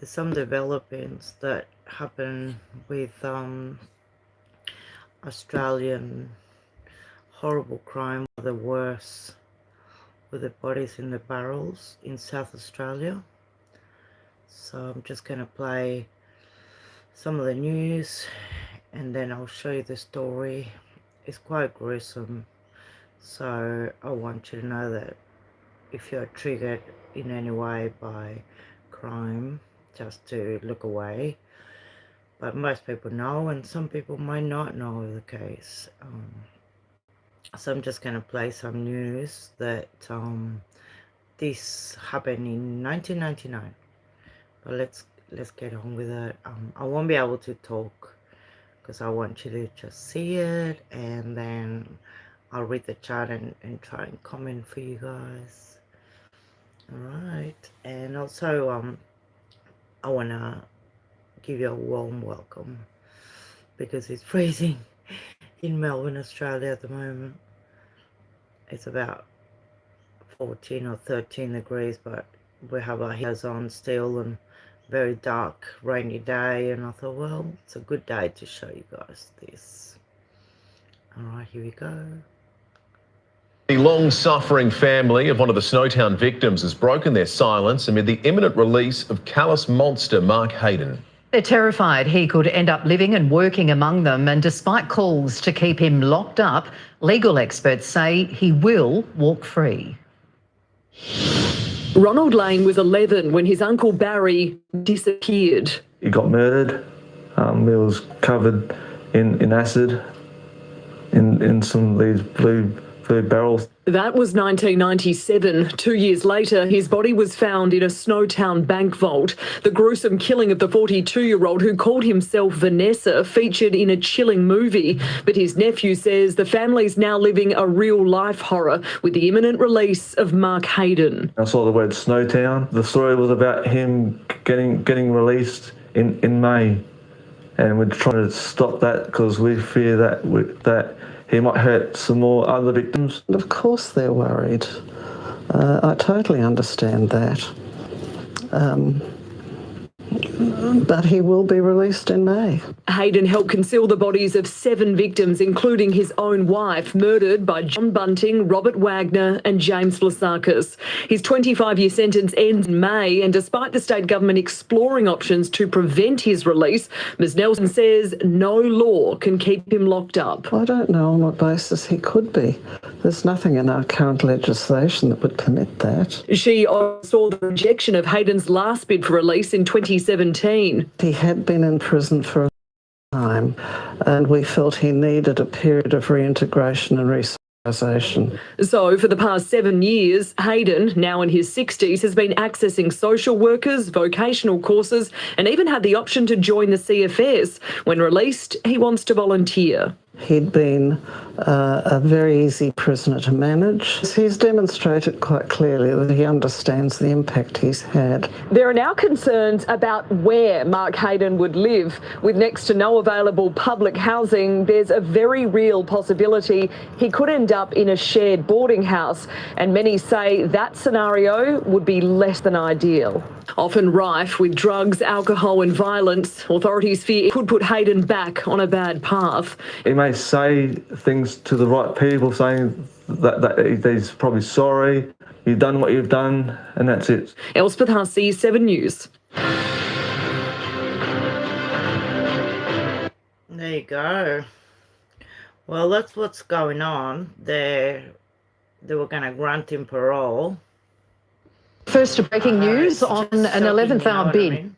there's some developments that happen with Australian horrible crime, the worst, with the bodies in the barrels in South Australia. So I'm just going to play some of the news and then I'll show you the story. It's quite gruesome, so I want you to know that if you're triggered in any way by crime, just to look away. But most people know, and some people might not know the case. So I'm just going to play some news that this happened in 1999. But let's get on with it. I won't be able to talk because I want you to just see it, and then I'll read the chat and try and comment for you guys. All right, and also I want to give you a warm welcome because it's freezing in Melbourne, Australia at the moment. It's about 14 or 13 degrees, but we have our heaters on still, and very dark, rainy day, and I thought, well, it's a good day to show you guys this. All right, here we go. The long-suffering family of one of the Snowtown victims has broken their silence amid the imminent release of callous monster Mark Hayden. They're terrified he could end up living and working among them, and despite calls to keep him locked up, legal experts say he will walk free. Ronald Lane was 11 when his uncle Barry disappeared. He got murdered. He was covered in acid in some of these blue barrels. That was 1997. 2 years later, his body was found in a Snowtown bank vault. The gruesome killing of the 42-year-old who called himself Vanessa featured in a chilling movie. But his nephew says the family's now living a real-life horror with the imminent release of Mark Hayden. I saw the word Snowtown. The story was about him getting released in May. And we're trying to stop that because we fear that he might hurt some more other victims. Of course they're worried. I totally understand that. But he will be released in May. Hayden helped conceal the bodies of 7 victims, including his own wife, murdered by John Bunting, Robert Wagner and James Vlassakis. His 25-year sentence ends in May, and despite the state government exploring options to prevent his release, Ms Nelson says no law can keep him locked up. I don't know on what basis he could be. There's nothing in our current legislation that would permit that. She saw the rejection of Hayden's last bid for release in 2017. He had been in prison for a time, and we felt he needed a period of reintegration and resocialisation. So for the past 7 years, Hayden, now in his 60s, has been accessing social workers, vocational courses, and even had the option to join the CFS. When released, he wants to volunteer. He'd been a very easy prisoner to manage. He's demonstrated quite clearly that he understands the impact he's had. There are now concerns about where Mark Hayden would live. With next to no available public housing, there's a very real possibility he could end up in a shared boarding house, and many say that scenario would be less than ideal. Often rife with drugs, alcohol and violence, authorities fear it could put Hayden back on a bad path. He may say things to the right people, saying that he's probably sorry, you've done what you've done, and that's it. Elspeth Hussey, 7 News. There you go. Well, that's what's going on. They were going to grant him parole. First to breaking news on an 11th hour bid. I mean?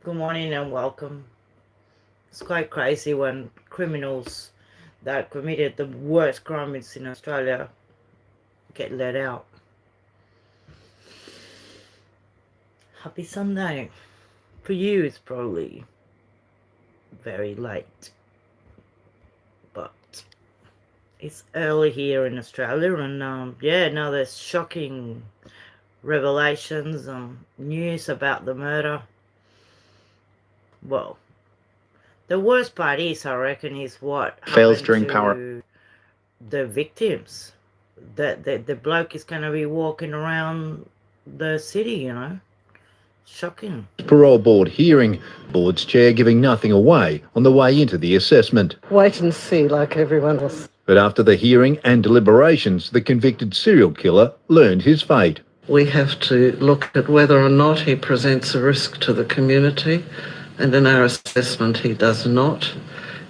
Good morning and welcome. It's quite crazy when criminals that committed the worst crimes in Australia get let out. Happy Sunday. For you, it's probably very late. But it's early here in Australia, and yeah, now there's shocking revelations, news about the murder. Well, the worst part is, I reckon, is what fails during power. The victims. The bloke is going to be walking around the city, you know, Shocking. Parole Board hearing, Board's chair giving nothing away on the way into the assessment. Wait and see, like everyone else. But after the hearing and deliberations, the convicted serial killer learned his fate. We have to look at whether or not he presents a risk to the community, and in our assessment he does not.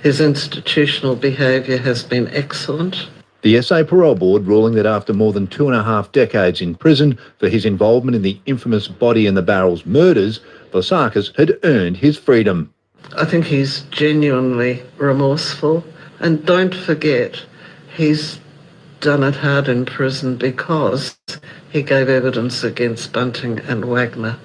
His institutional behaviour has been excellent. The SA Parole Board ruling that after more than 2.5 decades in prison for his involvement in the infamous Body in the Barrels murders, Vlassakis had earned his freedom. I think he's genuinely remorseful, and don't forget, he's done it hard in prison because he gave evidence against Bunting and Wagner.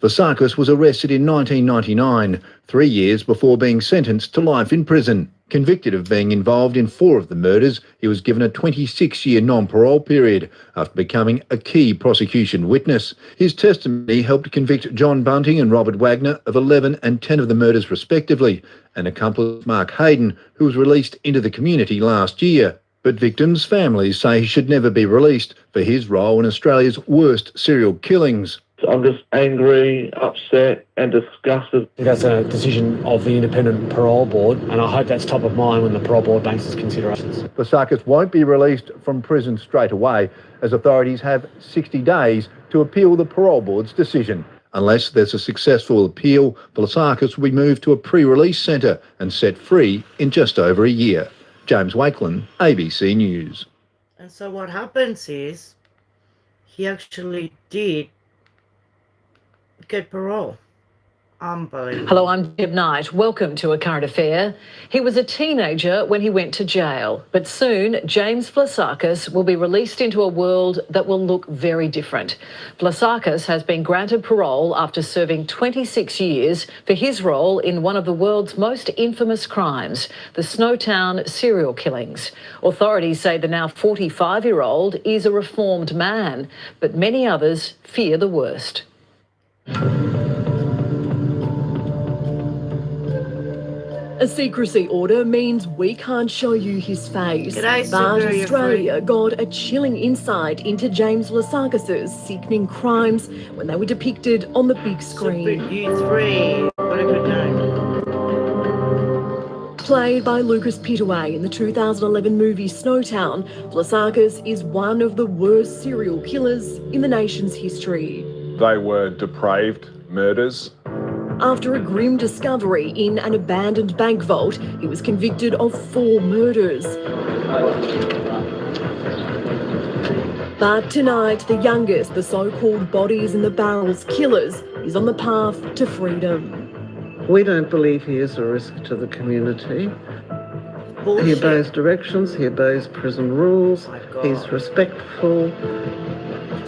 Vlassakis was arrested in 1999, 3 years before being sentenced to life in prison. Convicted of being involved in 4 of the murders, he was given a 26-year non-parole period after becoming a key prosecution witness. His testimony helped convict John Bunting and Robert Wagner of 11 and 10 of the murders respectively, and accomplice Mark Hayden, who was released into the community last year. But victims' families say he should never be released for his role in Australia's worst serial killings. I'm just angry, upset and disgusted. That's a decision of the Independent Parole Board, and I hope that's top of mind when the Parole Board makes its considerations. Vlassakis won't be released from prison straight away, as authorities have 60 days to appeal the Parole Board's decision. Unless there's a successful appeal, Vlassakis will be moved to a pre-release centre and set free in just over a year. James Wakelin, ABC News. And so what happens is he actually did get parole. Unbelievable. Hello, I'm Deb Knight. Welcome to A Current Affair. He was a teenager when he went to jail, but soon James Vlassakis will be released into a world that will look very different. Vlassakis has been granted parole after serving 26 years for his role in one of the world's most infamous crimes, the Snowtown serial killings. Authorities say the now 45-year-old is a reformed man, but many others fear the worst. A secrecy order means we can't show you his face. G'day, but Superior Australia got a chilling insight into James Vlassakis' sickening crimes when they were depicted on the big screen. Super U3. What a good name. Played by Lucas Pittaway in the 2011 movie Snowtown, Vlassakis is one of the worst serial killers in the nation's history. They were depraved murders. After a grim discovery in an abandoned bank vault, he was convicted of 4 murders. But tonight, the youngest, the so-called Bodies in the Barrels killers, is on the path to freedom. We don't believe he is a risk to the community. Bullshit. He obeys directions, he obeys prison rules, My God. he's respectful.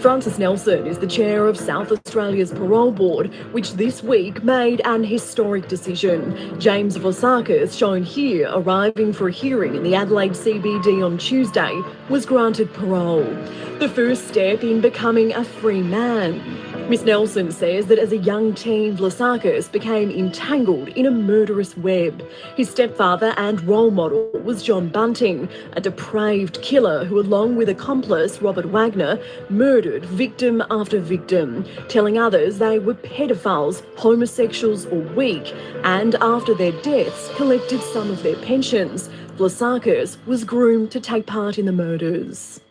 Francis Nelson is the chair of South Australia's Parole Board, which this week made an historic decision. James Vlassakis, shown here arriving for a hearing in the Adelaide CBD on Tuesday, was granted parole. The first step in becoming a free man. Miss Nelson says that as a young teen, Vlassakis became entangled in a murderous web. His stepfather and role model was John Bunting, a depraved killer who, along with accomplice Robert Wagner, murdered victim after victim, telling others they were pedophiles, homosexuals or weak, and after their deaths collected some of their pensions. Vlassakis was groomed to take part in the murders.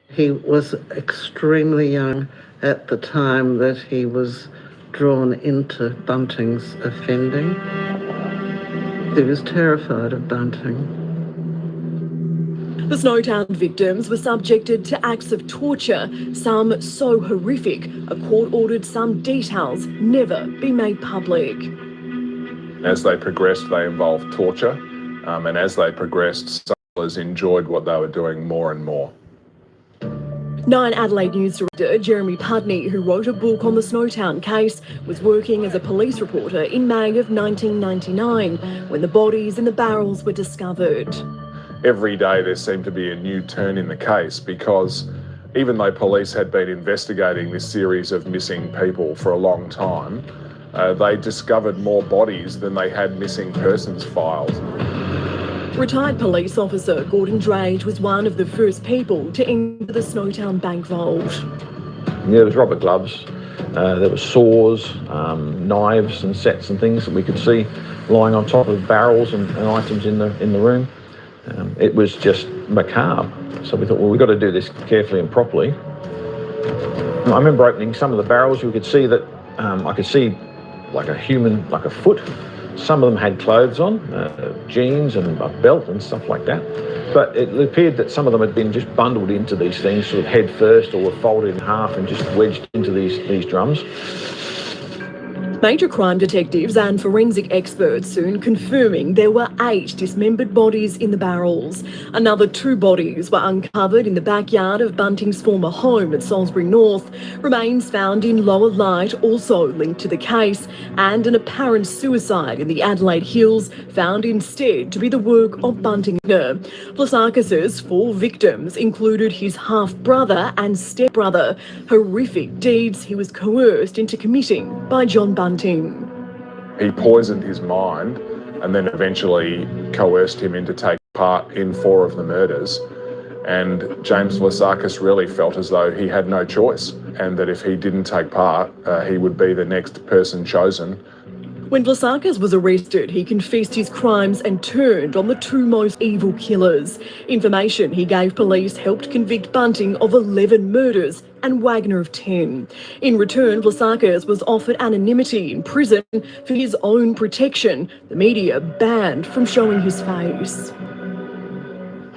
He was extremely young at the time that he was drawn into Bunting's offending. He was terrified of Bunting. The Snowtown victims were subjected to acts of torture, some so horrific, a court ordered some details never be made public. As they progressed, they involved torture, and as they progressed, some enjoyed what they were doing more and more. 9 Adelaide News director Jeremy Pudney, who wrote a book on the Snowtown case, was working as a police reporter in May of 1999 when the bodies in the barrels were discovered. Every day there seemed to be a new turn in the case because even though police had been investigating this series of missing people for a long time, they discovered more bodies than they had missing persons files. Retired police officer Gordon Drage was one of the first people to enter the Snowtown bank vault. There was rubber gloves, There were saws, knives and sets and things that we could see lying on top of barrels and items in the room. It was just macabre. So we thought, well, we've got to do this carefully and properly. I remember opening some of the barrels. You could see that I could see like a human, like a foot. Some of them had clothes on, jeans and a belt and stuff like that. But it appeared that some of them had been just bundled into these things, sort of head first, or were folded in half and just wedged into these drums. Major crime detectives and forensic experts soon confirming there were 8 dismembered bodies in the barrels. Another 2 bodies were uncovered in the backyard of Bunting's former home at Salisbury North. Remains found in Lower Light also linked to the case, and an apparent suicide in the Adelaide Hills found instead to be the work of Bunting. Vlassakis' 4 victims included his half-brother and stepbrother, horrific deeds he was coerced into committing by John Bunting. He poisoned his mind and then eventually coerced him into taking part in 4 of the murders. And James Vlassakis really felt as though he had no choice, and that if he didn't take part, he would be the next person chosen. When Vlassakis was arrested, he confessed his crimes and turned on the 2 most evil killers. Information he gave police helped convict Bunting of 11 murders and Wagner of 10. In return, Vlassakis was offered anonymity in prison for his own protection, the media banned from showing his face.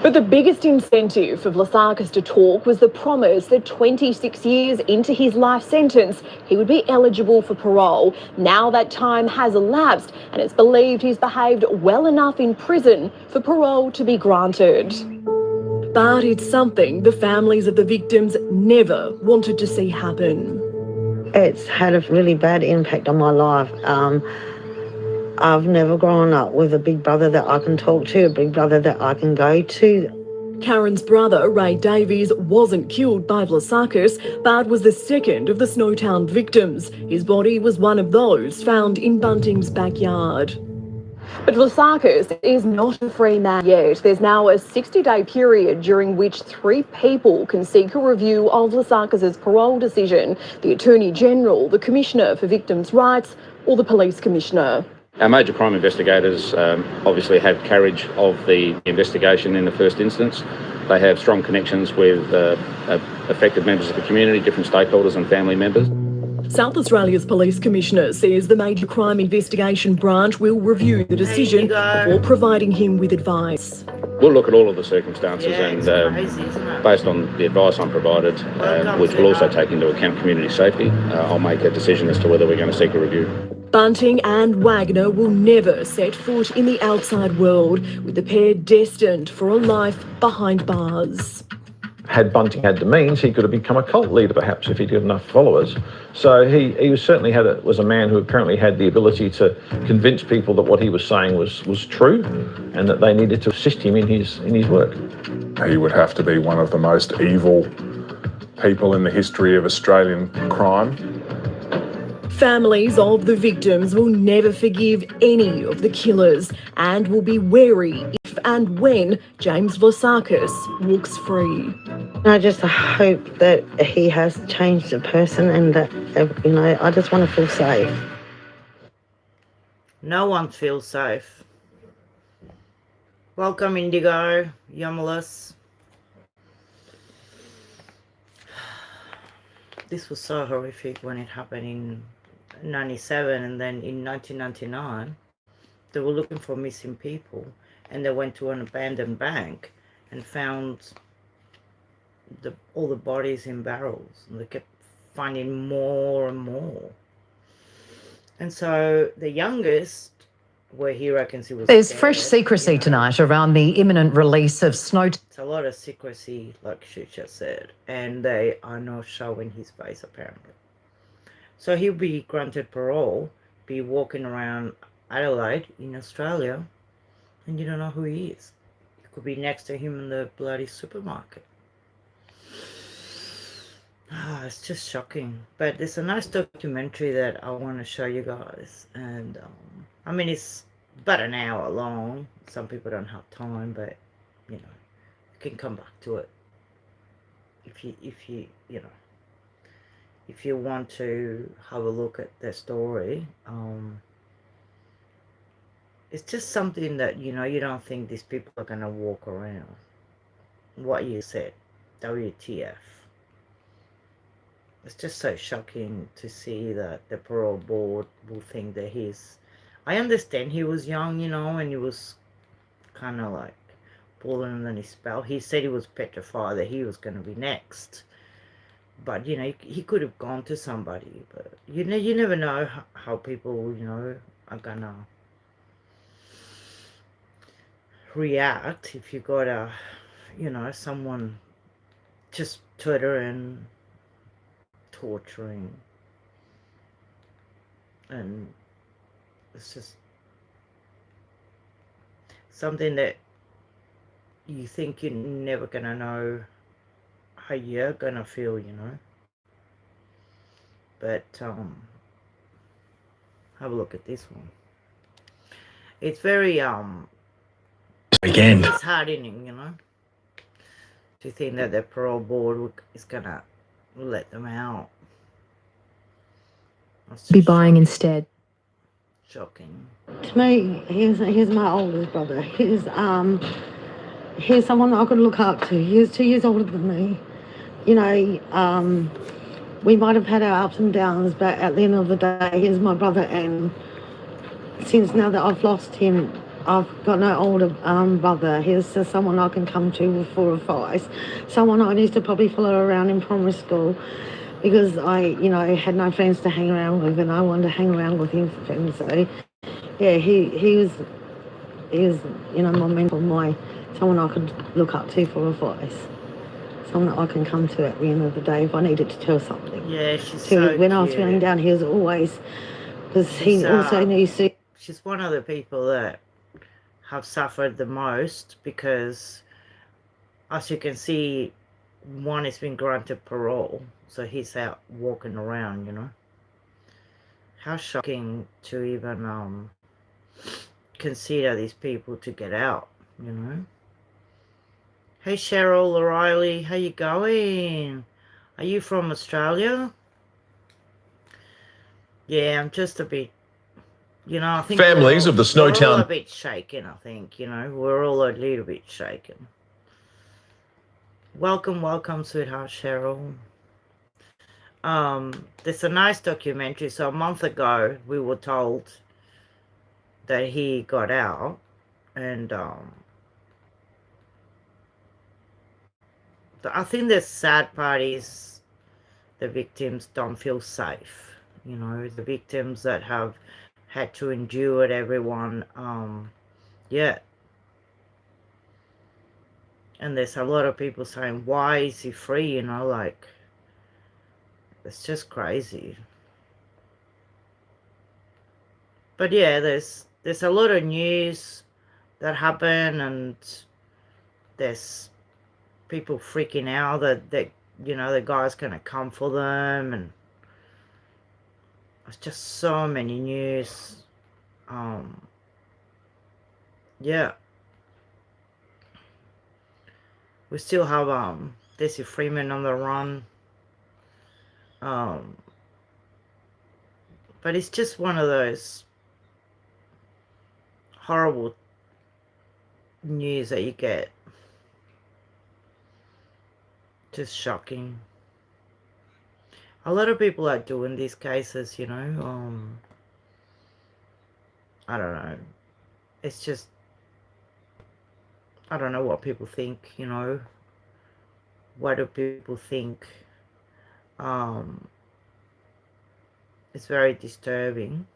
But the biggest incentive for Vlassakis to talk was the promise that 26 years into his life sentence, he would be eligible for parole. Now that time has elapsed, and it's believed he's behaved well enough in prison for parole to be granted. But it's something the families of the victims never wanted to see happen. It's had a really bad impact on my life. I've never grown up with a big brother that I can talk to, a big brother that I can go to. Karen's brother, Ray Davies, wasn't killed by Vlassakis, but was the second of the Snowtown victims. His body was one of those found in Bunting's backyard. But Vlassakis is not a free man yet. There's now a 60-day period during which 3 people can seek a review of Vlassakis' parole decision: the Attorney General, the Commissioner for Victims' Rights, or the Police Commissioner. Our major crime investigators obviously have carriage of the investigation in the first instance. They have strong connections with affected members of the community, different stakeholders and family members. South Australia's Police Commissioner says the Major Crime Investigation Branch will review the decision before providing him with advice. We'll look at all of the circumstances and based on the advice I'm provided, which will also take into account community safety, I'll make a decision as to whether we're going to seek a review. Bunting and Wagner will never set foot in the outside world, with the pair destined for a life behind bars. Had Bunting had the means, he could have become a cult leader perhaps if he'd got enough followers. So he was certainly was a man who apparently had the ability to convince people that what he was saying was true, and that they needed to assist him in his work. He would have to be one of the most evil people in the history of Australian crime. Families of the victims will never forgive any of the killers and will be wary if and when James Vlassakis walks free. I just hope that he has changed a person, and that, I just want to feel safe. No one feels safe. Welcome, Indigo, Yumulus. This was so horrific when it happened in 97, and then in 1999 they were looking for missing people, and they went to an abandoned bank and found all the bodies in barrels, and they kept finding more and more. And so the youngest, where he reckons he was There's dead, fresh secrecy tonight around the imminent release of Snowtown. It's a lot of secrecy, like she just said, and they are not showing his face apparently. So he'll be granted parole, be walking around Adelaide in Australia, and you don't know who he is. You could be next to him in the bloody supermarket. It's just shocking. But there's a nice documentary that I want to show you guys. And, I mean, it's about an hour long. Some people don't have time, but, you if you want to have a look at their story, it's just something that, you know, you don't think these people are going to walk around. What you said, WTF. It's just so shocking to see that the parole board will think that he's... I understand he was young, you know, and he was kind of like pulling on his spell. He said he was petrified that he was going to be next. But, you know, he could have gone to somebody. But, you know, you never know how people, you know, are going to react if you got a, you know, someone just torturing, and it's just something that you think you're never gonna know how you're gonna feel, you know. But have a look at this one. It's very Weekend. it's hardening, you know, to think that the parole board is gonna let them out. Be buying instead. Shocking. To me, he's my oldest brother. He's someone I could look up to. He's 2 years older than me. You know, we might have had our ups and downs, but at the end of the day, he's my brother. And since now that I've lost him, I've got no older brother. He's just someone I can come to for advice. Someone I used to probably follow around in primary school, because I, you know, had no friends to hang around with, and I wanted to hang around with him for friends. So, yeah, he was, you know, my mentor, someone I could look up to for advice. Someone that I can come to at the end of the day if I needed to tell something. Yeah, she's so when I was cute. feeling down, he was always, because he also knew. She's one of the people that have suffered the most, because, as you can see, one has been granted parole, so he's out walking around, you know. How shocking to even consider these people to get out, you know. Hey Cheryl O'Reilly, how you going? Are you from Australia? Yeah, I'm just a bit, you know, I think Families of the we're all Snowtown... a bit shaken, I think, you know. We're all a little bit shaken. Welcome, welcome, sweetheart Cheryl. There's a nice documentary. So a month ago, we were told that he got out, and I think the sad part is the victims don't feel safe. You know, the victims that have had to endure it, everyone, yeah. And there's a lot of people saying, why is he free? You know, like, it's just crazy. But yeah, there's a lot of news that happen, and there's people freaking out that you know, the guy's gonna come for them, and it's just so many news. Yeah. We still have Desi Freeman on the run. But it's just one of those horrible news that you get. Just shocking. A lot of people are doing these cases, you know. I don't know. It's just, I don't know what people think, you know. What do people think? It's very disturbing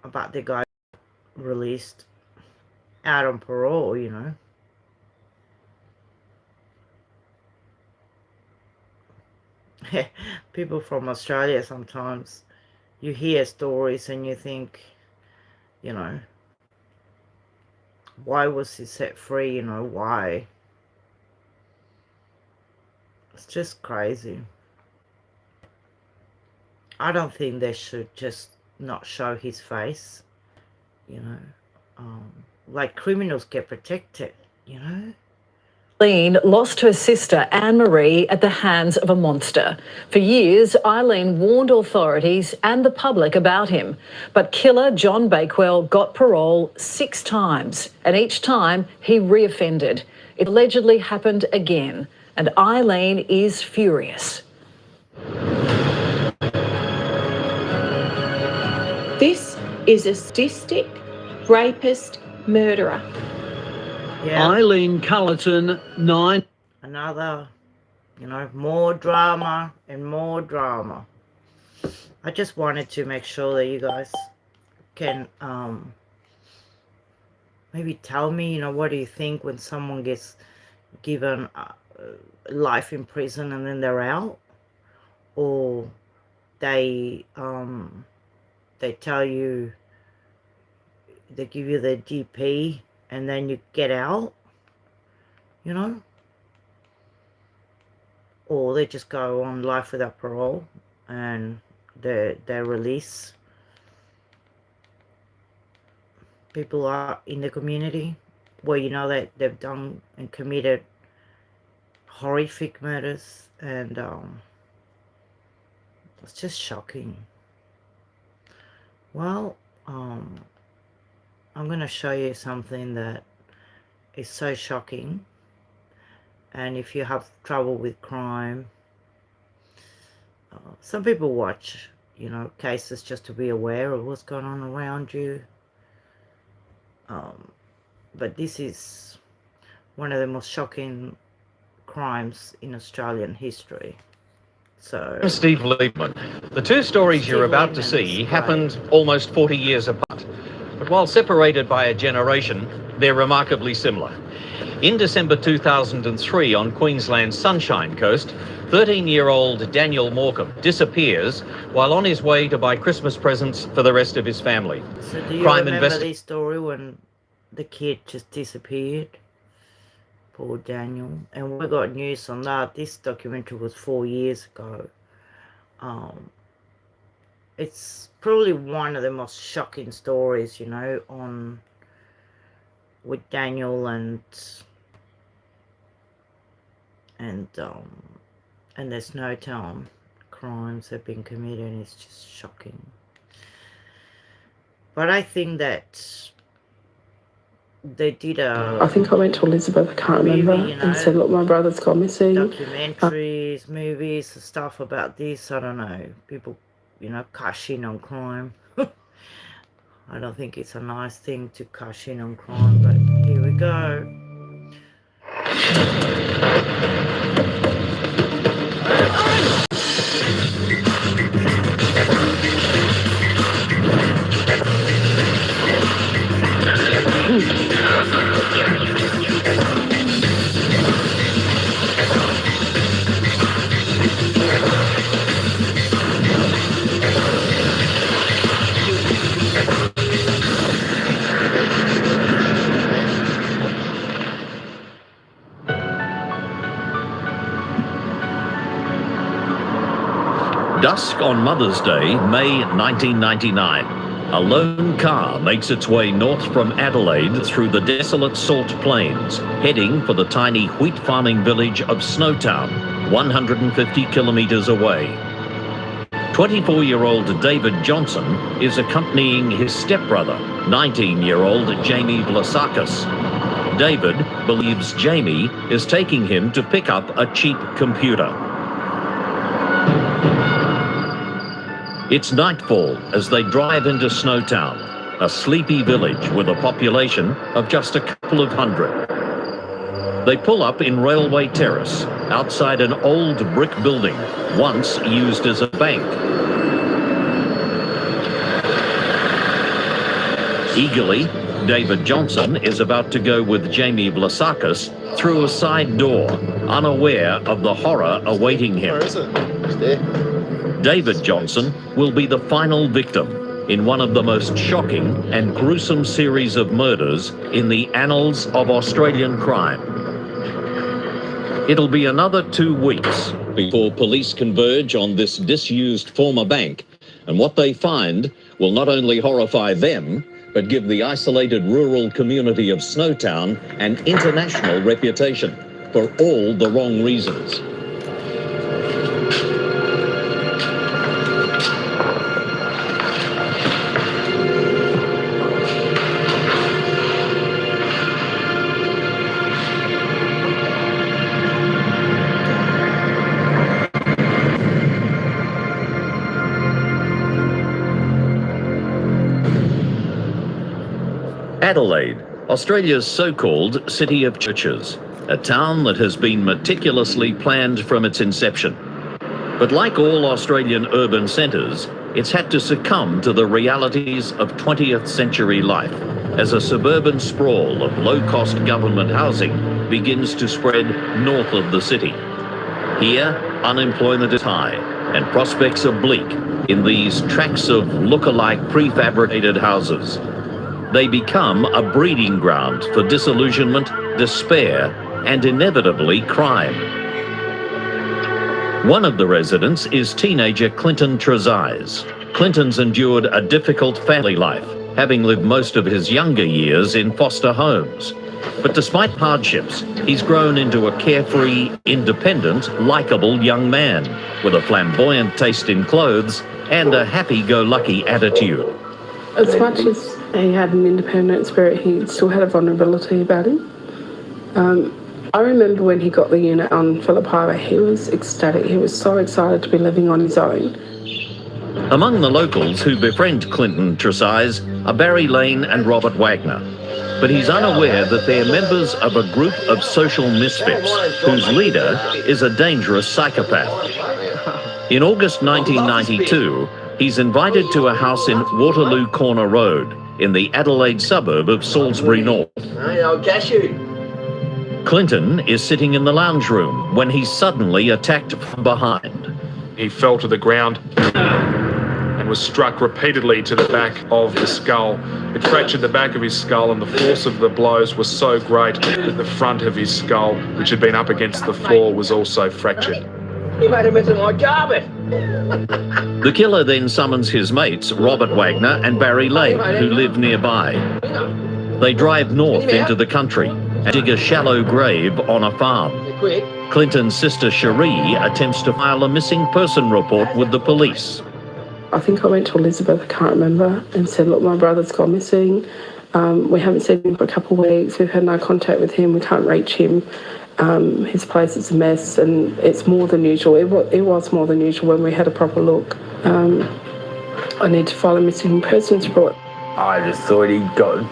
about the guy released out on parole, you know. People from Australia, sometimes you hear stories and you think, you know, why was he set free? You know, why? It's just crazy. I don't think they should just not show his face, you know. Like, criminals get protected, you know. Eileen lost her sister Anne-Marie at the hands of a monster. For years, Eileen warned authorities and the public about him. But killer John Bakewell got parole 6 times, and each time he reoffended. It allegedly happened again, and Eileen is furious. This is a sadistic, rapist, murderer. Yeah. Eileen Cullerton, 9. Another, more drama and more drama. I just wanted to make sure that you guys can maybe tell me, what do you think when someone gets given life in prison and then they're out, or they tell you, they give you the GP and then you get out, or they just go on life without parole and they're released. People are in the community where that they've done and committed horrific murders, and it's just shocking. Well, I'm going to show you something that is so shocking, and if you have trouble with crime, some people watch, cases just to be aware of what's going on around you. But this is one of the most shocking crimes in Australian history. So, I'm Steve Liebman. The two stories you're about to see happened almost 40 years apart. But while separated by a generation, they're remarkably similar. In December 2003 on Queensland's Sunshine Coast, 13-year-old Daniel Morecambe disappears while on his way to buy Christmas presents for the rest of his family. So do you remember this story when the kid just disappeared? Poor Daniel. And we got news on that. This documentary was 4 years ago. It's probably one of the most shocking stories, with Daniel and the Snowtown crimes have been committed, and it's just shocking. But I think that they did I think I went to Elizabeth, I can't remember, and said, look, my brother's gone missing. Documentaries, movies, stuff about this. I don't know. People, cash in on crime. I don't think it's a nice thing to cash in on crime, but here we go. Dusk on Mother's Day, May 1999. A lone car makes its way north from Adelaide through the desolate salt plains, heading for the tiny wheat farming village of Snowtown, 150 kilometres away. 24-year-old David Johnson is accompanying his stepbrother, 19-year-old Jamie Vlassakis. David believes Jamie is taking him to pick up a cheap computer. It's nightfall as they drive into Snowtown, a sleepy village with a population of just a couple of hundred. They pull up in Railway Terrace, outside an old brick building, once used as a bank. Eagerly, David Johnson is about to go with Jamie Vlassakis through a side door, unaware of the horror awaiting him. Where is it? It's there. David Johnson will be the final victim in one of the most shocking and gruesome series of murders in the annals of Australian crime. It'll be another 2 weeks before police converge on this disused former bank, and what they find will not only horrify them, but give the isolated rural community of Snowtown an international reputation. for all the wrong reasons. Adelaide, Australia's so-called city of churches, a town that has been meticulously planned from its inception. But like all Australian urban centres, it's had to succumb to the realities of 20th century life as a suburban sprawl of low-cost government housing begins to spread north of the city. Here, unemployment is high and prospects are bleak in these tracts of look-alike prefabricated houses. They become a breeding ground for disillusionment, despair, and inevitably crime. One of the residents is teenager Clinton Trezise. Clinton's endured a difficult family life, having lived most of his younger years in foster homes. But despite hardships, he's grown into a carefree, independent, likeable young man with a flamboyant taste in clothes and a happy-go-lucky attitude. As much as he had an independent spirit, he still had a vulnerability about him. I remember when he got the unit on Phillip Highway, he was ecstatic. He was so excited to be living on his own. Among the locals who befriend Clinton Trezise are Barry Lane and Robert Wagner. But he's unaware that they're members of a group of social misfits whose leader is a dangerous psychopath. In August 1992, he's invited to a house in Waterloo Corner Road in the Adelaide suburb of Salisbury North. I'll catch you. Clinton is sitting in the lounge room when he's suddenly attacked from behind. He fell to the ground and was struck repeatedly to the back of the skull. It fractured the back of his skull, and the force of the blows was so great that the front of his skull, which had been up against the floor, was also fractured. You made a mess of my carpet. The killer then summons his mates, Robert Wagner and Barry Lane, who live nearby. They drive north into the country and dig a shallow grave on a farm. Clinton's sister Cherie attempts to file a missing person report with the police. I think I went to Elizabeth, I can't remember, and said, look, my brother's gone missing. We haven't seen him for a couple of weeks. We've had no contact with him. We can't reach him. His place is a mess, and it's more than usual. It was more than usual when we had a proper look. I need to file a missing persons report. I just thought he got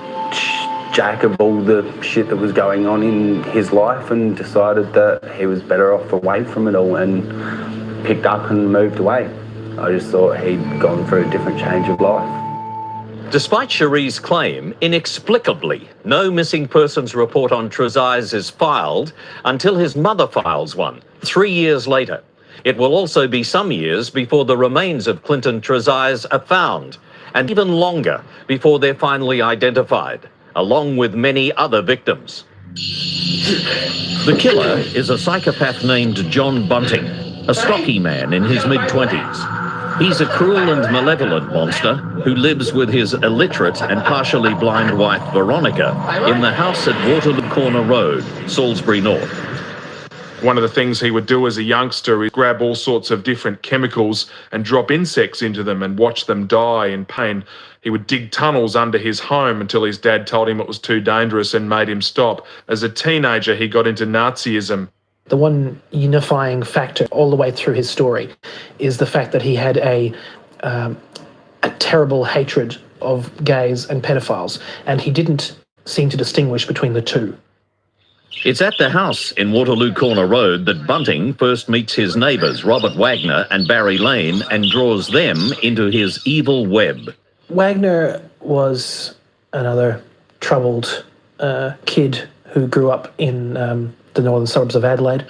jack of all the shit that was going on in his life and decided that he was better off away from it all and picked up and moved away. I just thought he'd gone through a different change of life. Despite Cherie's claim, inexplicably, no missing persons report on Trezise is filed until his mother files one, 3 years later. It will also be some years before the remains of Clinton Trezise are found, and even longer before they're finally identified, along with many other victims. The killer is a psychopath named John Bunting, a stocky man in his mid-20s. He's a cruel and malevolent monster who lives with his illiterate and partially blind wife, Veronica, in the house at Waterloo Corner Road, Salisbury North. One of the things he would do as a youngster is grab all sorts of different chemicals and drop insects into them and watch them die in pain. He would dig tunnels under his home until his dad told him it was too dangerous and made him stop. As a teenager, he got into Nazism. The one unifying factor all the way through his story is the fact that he had a terrible hatred of gays and pedophiles, and he didn't seem to distinguish between the two. It's at the house in Waterloo Corner Road that Bunting first meets his neighbours, Robert Wagner and Barry Lane, and draws them into his evil web. Wagner was another troubled kid who grew up in the northern suburbs of Adelaide.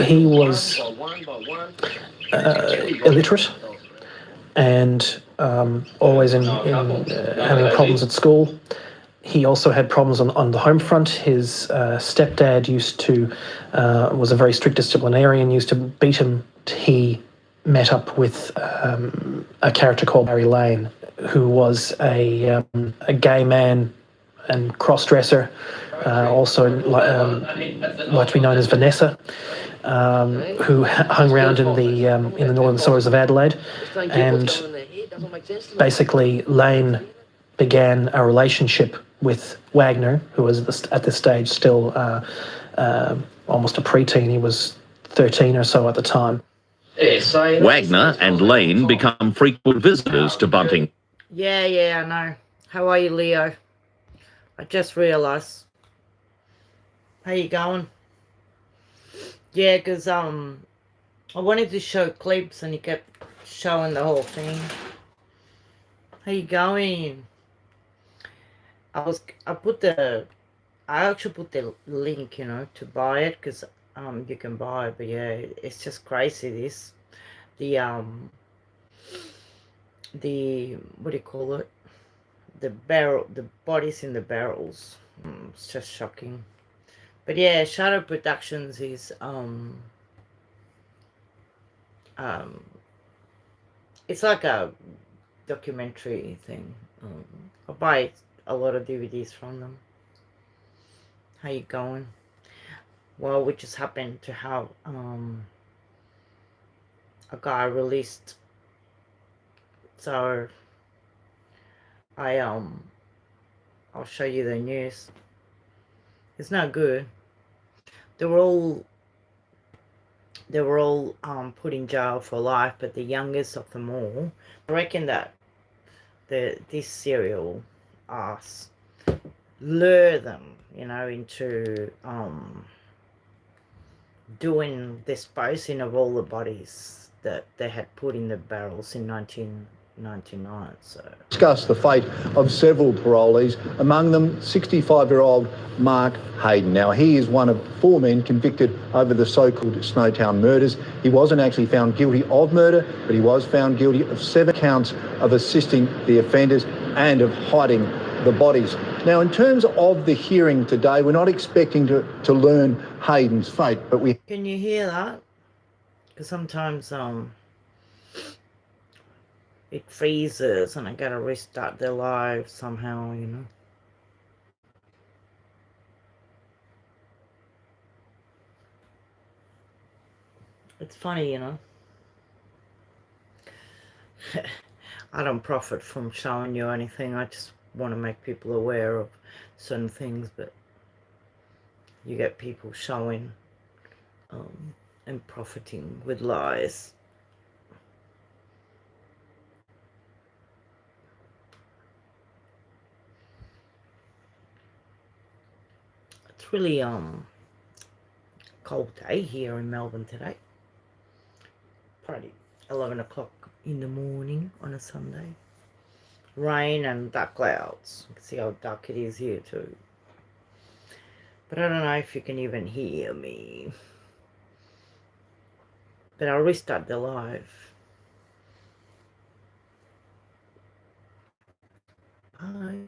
He was illiterate and always in having problems at school. He also had problems on the home front. His stepdad was a very strict disciplinarian, used to beat him. He met up with a character called Barry Lane, who was a gay man and cross-dresser, also like to be known as Vanessa, who hung around in the northern suburbs of Adelaide, and basically Lane began a relationship with Wagner, who was at this stage still almost a preteen. He was 13 or so at the time. Wagner and Lane become frequent visitors to Bunting. Yeah, I know. How are you, Leo? I just realised. How you going? Yeah, because I wanted to show clips and he kept showing the whole thing. How you going? I actually put the link, you know, to buy it, because you can buy it, but yeah, it's just crazy, this. The what do you call it? The bodies in the barrels. It's just shocking. But yeah, Shadow Productions is it's like a documentary thing. I buy a lot of DVDs from them. How you going? Well, we just happened to have a guy released, so I'll show you the news. It's not good. They were all put in jail for life, but the youngest of them all, I reckon that this serial ass lure them, you know, into doing disposing of all the bodies that they had put in the barrels in 1999. So Discussed the fate of several parolees, among them 65-year-old Mark Hayden. Now, he is one of 4 men convicted over the so-called Snowtown murders. He wasn't actually found guilty of murder, but he was found guilty of 7 counts of assisting the offenders and of hiding the bodies. Now, in terms of the hearing today, we're not expecting to learn Hayden's fate, but we... Can you hear that? Because sometimes it freezes and I gotta restart the live somehow, you know. It's funny, you know. I don't profit from showing you anything. I just want to make people aware of certain things, but you get people showing and profiting with lies. It's really cold day here in Melbourne today. Probably 11 o'clock in the morning on a Sunday. Rain and dark clouds. You can see how dark it is here too. But I don't know if you can even hear me. But I'll restart the live. Bye.